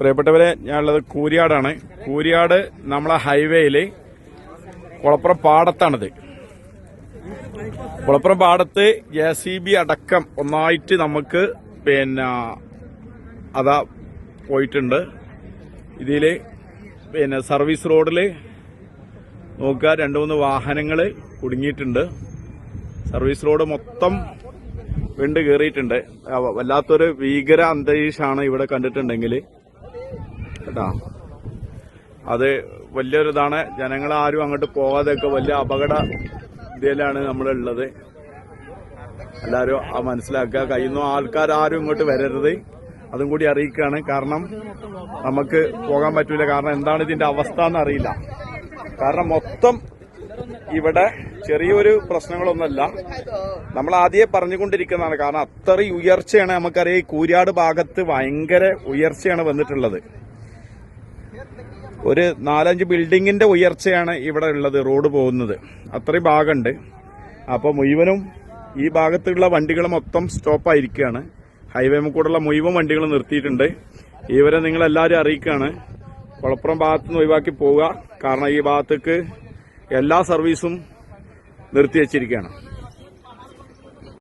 പ്രിയപ്പെട്ടവരെ, ഞാനുള്ളത് കൂരിയാടാണ്. കൂരിയാട് നമ്മളെ ഹൈവേയില് കുളപ്പുറം പാടത്താണിത്. കുളപ്പുറം പാടത്ത് JCB അടക്കം ഒന്നായിട്ട് നമുക്ക് അതാ പോയിട്ടുണ്ട്. ഇതില് സർവീസ് റോഡില് നോക്കുക, 2-3 വാഹനങ്ങള് കുടുങ്ങിയിട്ടുണ്ട്. സർവീസ് റോഡ് മൊത്തം വിണ്ട് കയറിയിട്ടുണ്ട്. വല്ലാത്തൊരു ഭീകര അന്തരീക്ഷമാണ് ഇവിടെ കണ്ടിട്ടുണ്ടെങ്കിൽ കേട്ടാ. അത് വലിയൊരിതാണ്. ജനങ്ങളാരും അങ്ങോട്ട് പോകാതെയൊക്കെ വലിയ അപകട ഇതിലാണ് നമ്മളുള്ളത്. എല്ലാവരും മനസ്സിലാക്കുക. കഴിയുന്ന ആൾക്കാരും ഇങ്ങോട്ട് വരരുത്, അതും കൂടി അറിയിക്കുകയാണ്. കാരണം നമുക്ക് പോകാൻ പറ്റൂല. കാരണം എന്താണ് ഇതിന്റെ അവസ്ഥ എന്നറിയില്ല. കാരണം മൊത്തം ഇവിടെ ചെറിയൊരു പ്രശ്നങ്ങളൊന്നുമല്ല, നമ്മൾ ആദ്യമേ പറഞ്ഞുകൊണ്ടിരിക്കുന്നതാണ്. കാരണം അത്രയും ഉയർച്ചയാണ്. നമുക്കറിയാം, ഈ കൂരിയാട് ഭാഗത്ത് ഭയങ്കര ഉയർച്ചയാണ് വന്നിട്ടുള്ളത്. ഒരു 4-5 ബിൽഡിങ്ങിന്റെ ഉയർച്ചയാണ് ഇവിടെ ഉള്ളത്. റോഡ് പോകുന്നത് അത്രയും ഭാഗമുണ്ട്. അപ്പൊ മുഴുവനും ഈ ഭാഗത്തുള്ള വണ്ടികൾ മൊത്തം സ്റ്റോപ്പായിരിക്കുകയാണ്. ഹൈവേ കൂടെയുള്ള മുഴുവൻ വണ്ടികൾ നിർത്തിയിട്ടുണ്ട്. ഇവരെ നിങ്ങളെല്ലാവരും അറിയിക്കുകയാണ്, കുളപ്പുറം ഭാഗത്തുനിന്ന് ഒഴിവാക്കി പോവുക. കാരണം ഈ ഭാഗത്തേക്ക് എല്ലാ സർവീസും നിർത്തിവെച്ചിരിക്കുകയാണ്.